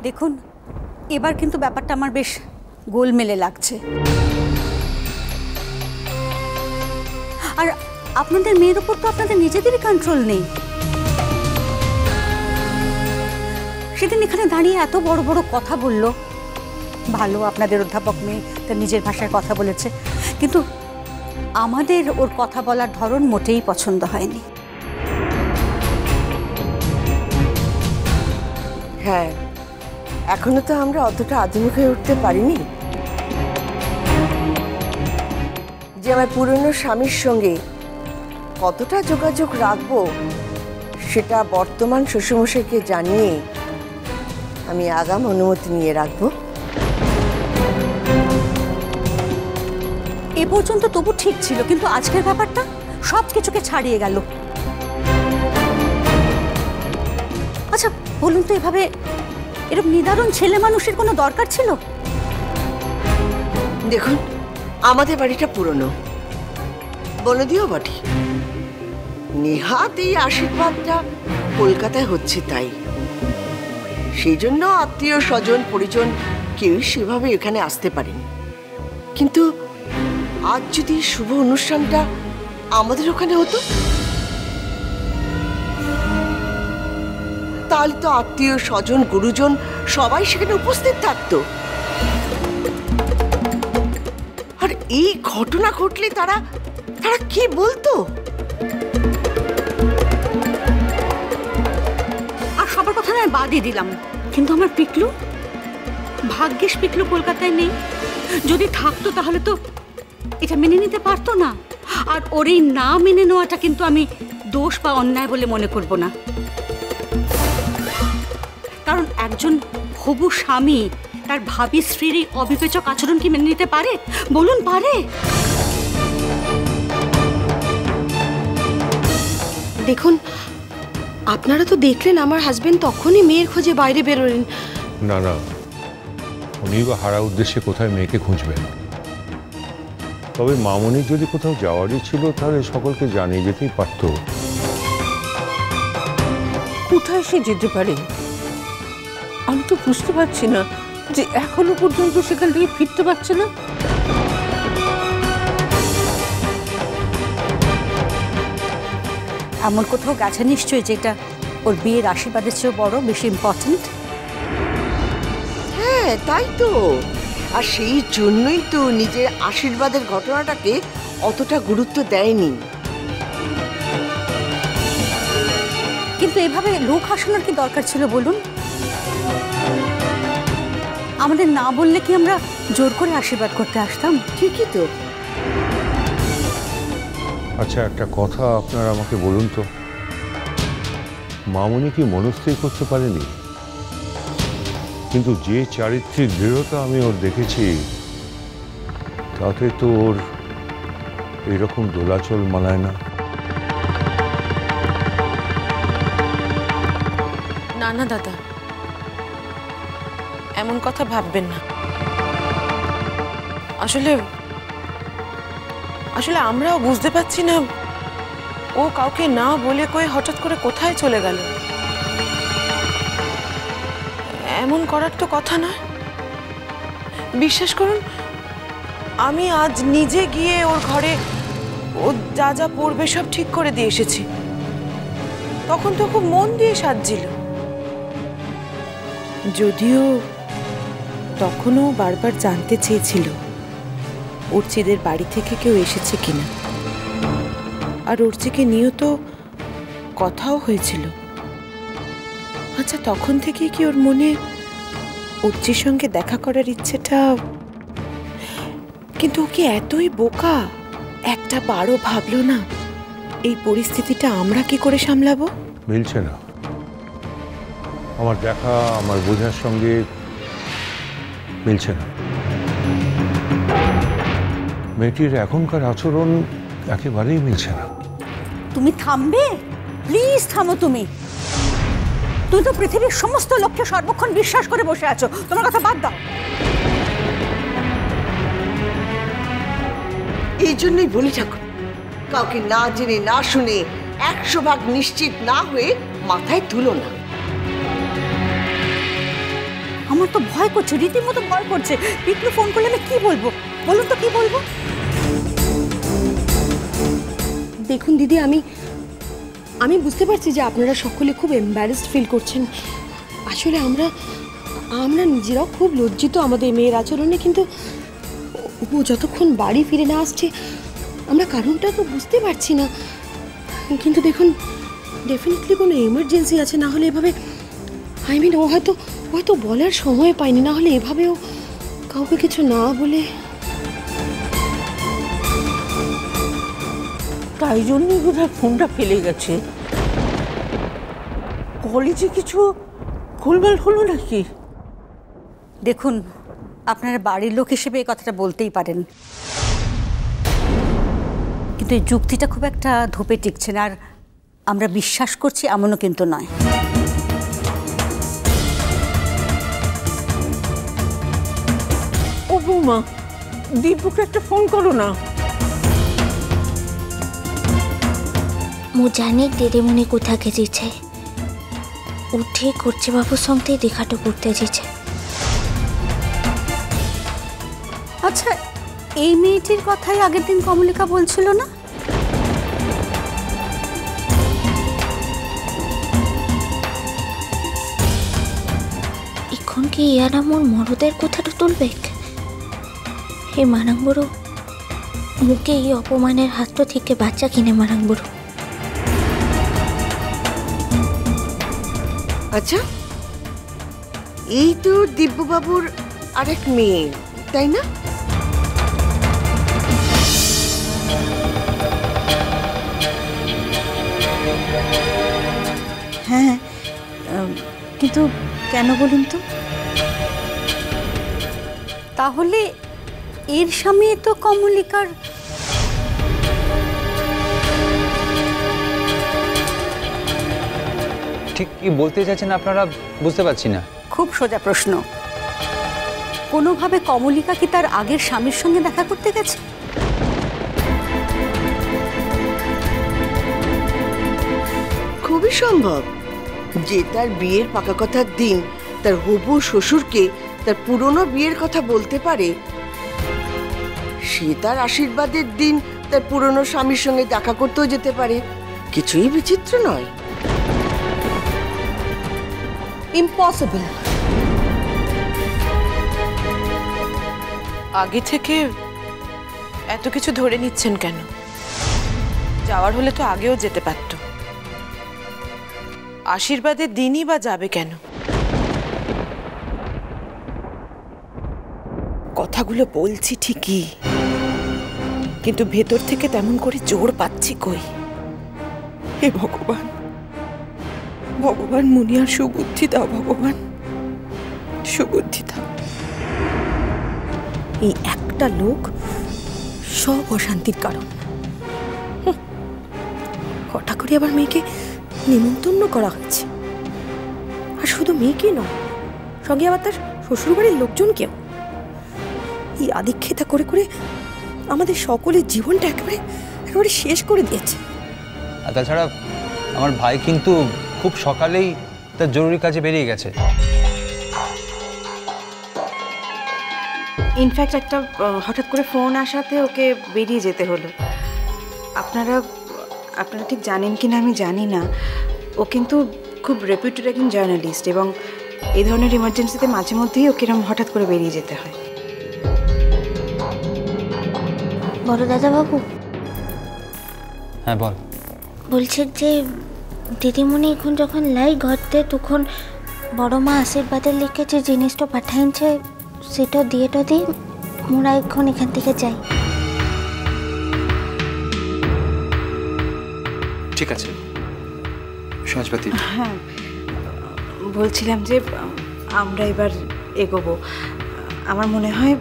দেখুন, এবার কিন্তু ব্যাপারটা আমার বেশ গোলমেলে লাগছে। আর আপনাদের মেয়ের উপর তো আপনাদের নিজেদেরই কন্ট্রোল নেই। সেদিন এখানে দাঁড়িয়ে এত বড় বড় কথা বলল, ভালো আপনাদের অধ্যাপক মেয়ে তার নিজের ভাষায় কথা বলেছে, কিন্তু আমাদের ওর কথা বলার ধরন মোটেই পছন্দ হয়নি। হ্যাঁ, এখনো তো আমরা অতটা আধুনিক হয়ে উঠতে পারিনি যে আমার পুরনো স্বামীর সঙ্গে কতটা যোগাযোগ রাখবো সেটা বর্তমান শ্বশুরমশাইকে জানিয়ে আমি আগাম অনুমতি নিয়ে রাখবো। এ পর্যন্ত তবু ঠিক ছিল, কিন্তু আজকের ব্যাপারটা সব কিছুকে ছাড়িয়ে গেল। আচ্ছা বলুন তো, এরকম নিদারুণ ছেলে মানুষের কোনো দরকার ছিল? দেখুন, আমাদের বাড়িটা পুরনো, বলে দিও বটে, নেহাত এই আশীর্বাদটা কলকাতায় হচ্ছে, তাই সেই জন্য আত্মীয় স্বজন পরিজন কেউই সেভাবে এখানে আসতে পারেনি। কিন্তু আজ যদি শুভ অনুষ্ঠানটা আমাদের ওখানে হতো, তাহলে তো আত্মীয় স্বজন গুরুজন সবাই সেখানে উপস্থিত থাকতো। আর এই ঘটনা ঘটলে তারা কি বলতো? আর সবার কথা আমি বাদই দিলাম, কিন্তু আমার পিকলু, ভাগ্যিস পিকলু কলকাতায় নেই। যদি থাকতো তাহলে তো এটা মেনে নিতে পারতো না। আর ওর এই না মেনে নেওয়াটা কিন্তু আমি দোষ বা অন্যায় বলে মনে করব না, কারণ একজন হবু স্বামী তার ভাবী স্ত্রীর এই অবিবেচক আচরণ কি মেনে নিতে পারে? বলুন, পারে? দেখুন, আপনারা তো দেখলেন আমার হাজবেন্ড তখনই মেয়ের খোঁজে বাইরে বেরোলেন। না না, উনি বা হারা উদ্দেশ্যে কোথায় মেয়েকে খুঁজবেন? তবে মামনির যদি কোথাও যাওয়ারই ছিল তাহলে সকলকে জানিয়ে যেতেই পারত। কোথায় সে যেতে পারে? আমি তো বুঝতে পারছি না যে এখনো পর্যন্ত সেখান থেকে ফিরতে পারছে না। এমন কোথাও গেছে নিশ্চয়ই যেটা ওর বিয়ের আশীর্বাদের চেয়েও বড়, বেশি ইম্পর্টেন্ট। হ্যাঁ, তাই তো। আর সেই জন্যই তো নিজের আশীর্বাদের ঘটনাটাকে অতটা গুরুত্ব দেয়নি। কিন্তু এভাবে লোক হাসানোর কি দরকার ছিল বলুন? আমাদের না বললে কি আমরা জোর করে আশীর্বাদ করতে আসতাম? ঠিকই তো। আচ্ছা, একটা কথা আপনারা আমাকে বলুন তো, মামনি কি মনস্থির করতে পারেনি? কিন্তু যে চারিত্রিক দৃঢ়তা আমি ওর দেখেছি, তাতে তো ওর এইরকম দোলাচল মানায় না। না না দাদা, এমন কথা ভাববেন না। আসলে আমরাও বুঝতে পারছি না ও কাউকে না বলে কয়ে হঠাৎ করে কোথায় চলে গেল। এমন করার তো কথা নয়। বিশ্বাস করুন, আমি আজ নিজে গিয়ে ওর ঘরে ও যা যা পড়বে সব ঠিক করে দিয়ে এসেছি। তখন তো খুব মন দিয়ে সাজছিল, যদিও তখনও বারবার জানতে চেয়েছিল অর্চিদের বাড়ি থেকে কেউ এসেছে কিনা। আর অর্চিকে নিয়েও তো কথাও হয়েছিল। আচ্ছা, তখন থেকে কি ওর মনে অর্চির সঙ্গে দেখা করার ইচ্ছেটা? কিন্তু ও কি এতই বোকা, একটা বারও ভাবলো না এই পরিস্থিতিটা আমরা কি করে সামলাবো? মিলছে না, আমার দেখা আমার বোঝার সঙ্গে মিলছে না। মেয়েটির এখনকার আচরণ একেবারেই মিলছে না। তুমি থামবে? প্লিজ থামো। তুমি তো পৃথিবীর সমস্ত লোককে সর্বক্ষণ বিশ্বাস করে বসে আছো, তোমার কথা বাদ দাও। এই জন্যই বলি ঠাকুর, কাউকে না জেনে না শুনে 100 ভাগ নিশ্চিত না হয়ে মাথায় তুলো না। আমার তো ভয় করছে, রীতিমতো ভয় করছে। পিকলু ফোন করলে আমি কি বলবো বলুন তো, কি বলবো? দেখুন দিদি, আমি বুঝতে পারছি যে আপনারা সকলে খুব এম্বারেসড ফিল করছেন। আসলে আমরা নিজেরাও খুব লজ্জিত আমাদের মেয়ের আচরণে, কিন্তু ও যতক্ষণ বাড়ি ফিরে না আসছে আমরা কারণটা তো বুঝতে পারছি না। কিন্তু দেখুন, ডেফিনেটলি কোনো এমার্জেন্সি আছে, না হলে এভাবে ও হয়তো বলার সময় পায়নি, না হলে এভাবেও কাউকে কিছু না বলে। তাই জন্যই বোধহয় ফোনটা ফেলে গেছে। কলেজে কিছু গোলমাল হলো নাকি? দেখুন, আপনারা বাড়ির লোক হিসেবে এই কথাটা বলতেই পারেন, কিন্তু এই যুক্তিটা খুব একটা ধোপে টিকছে না। আর আমরা বিশ্বাস করছি এমনও কিন্তু নয়। ও বৌমা, দীপুকে একটা ফোন করো না। ମୁଁ ଜାଣି ଦିଦିମୁନି କୋଠାକେ ଯାଇଛେ ଉଠି କରୁଛି ବାବୁ ସଙ୍ଗତେ দেখাটো করতে যাইছে। আচ্ছা, এই মেয়েটির কথাই আগের দিন কমলিকা বলছিল না? এখন কি ইয়ারা মোর মরদের কথাটা তুলবে? হে মারাংবড়, মুখে এই অপমানের হাতটা থেকে বাচ্চা কিনে মারাংবড়। আচ্ছা, এই তো দিব্যবাবুর আরেক মেয়ে, তাই না? হ্যাঁ, কিন্তু কেন বলুন তো? তাহলে এর স্বামী তো কমলিকার। ঠিক কি বলতে চাইছেন আপনারা বুঝতে পারছি না। খুব সোজা প্রশ্ন, কোনোভাবে কমলিকা কি তার আগের স্বামীর সঙ্গে দেখা করতে গেছে? খুবই সম্ভব যে তার বিয়ের পাকা কথার দিন তার হবু শ্বশুরকে তার পুরনো বিয়ের কথা বলতে পারে, সে তার আশীর্বাদের দিন তার পুরনো স্বামীর সঙ্গে দেখা করতেও যেতে পারে। কিছুই বিচিত্র নয়। ইম্পসিবল। আগে থেকে এত কিছু ধরে নিচ্ছেন কেন? যাওয়ার হলে তো আগেও যেতে পারতো। আশীর্বাদের দিনই বা যাবে কেন? কথাগুলো বলছি ঠিকই, কিন্তু ভেতর থেকে তেমন করে জোর পাচ্ছি কই। হে ভগবান, ভগবান মুনিয়ার সুবুদ্ধি দাও, ভগবান সুবুদ্ধি দাও। এই একটা লোক সব অশান্তির কারণ। হঠাৎ করে আবার মেয়েকে নিমন্ত্রণ করা হচ্ছে, আর শুধু মেয়েকে নয়, সঙ্গে আবার তার শ্বশুরবাড়ির লোকজনকেও। এই আদিক্ষেতা করে করে আমাদের সকলের জীবনটা একেবারে শেষ করে দিয়েছে। আর তাছাড়া আমার ভাই কিন্তু খুব সকালেই তার জরুরি কাজে বেরিয়ে গেছে। ইনফ্যাক্ট একটা হঠাৎ করে ফোন আসাতে ওকে বেরিয়ে যেতে হলো। আপনারা ঠিক জানেন কি না আমি জানি না, ও কিন্তু খুব রেপুটেড একজন জার্নালিস্ট, এবং এই ধরনের ইমার্জেন্সিতে মাঝে মধ্যেই ওকে এরকম হঠাৎ করে বেরিয়ে যেতে হয়। বড় দাদা বাবু, হ্যাঁ বল। বলছে যে দিদিমণি এখন যখন লাই ঘরতে, তখন বড় মা আশীর্বাদের লিখে যে জিনিসটা পাঠাইছে সেটা দিয়েটা দিই, মোরা এখন এখান থেকে যাই। ঠিক আছে সহজপাতি। হ্যাঁ, বলছিলাম যে আমরা এবার এগোবো। আমার মনে হয়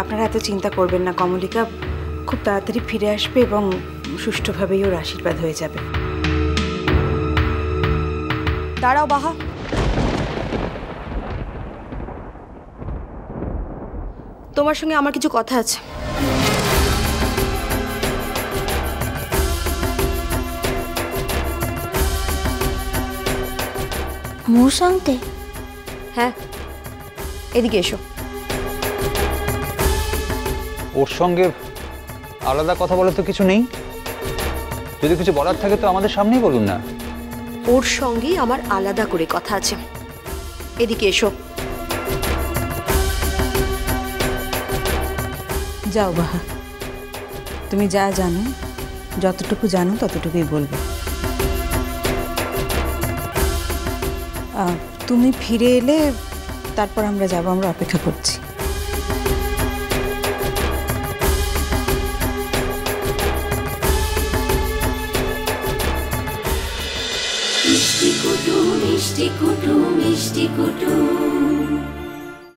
আপনারা এত চিন্তা করবেন না, কমলিকা খুব তাড়াতাড়ি ফিরে আসবে এবং সুষ্ঠুভাবেই ওর আশীর্বাদ হয়ে যাবে। দাঁড়াও বাহা, তোমার সঙ্গে আমার কিছু কথা আছে। মোর সঙ্গে? হ্যাঁ, এদিকে এসো। ওর সঙ্গে আলাদা কথা বলার তো কিছু নেই, যদি কিছু বলার থাকে তো আমাদের সামনেই বলুন না। ওর সঙ্গেই আমার আলাদা করে কথা আছে, এদিকে এসো। যাও বাহা, তুমি যা জানো, যতটুকু জানো ততটুকুই বলবে। তুমি ফিরে এলে তারপর আমরা যাব, আমরা অপেক্ষা করছি। মিষ্টি কুটুম মিষ্টি কুটুম মিষ্টি কুটুম।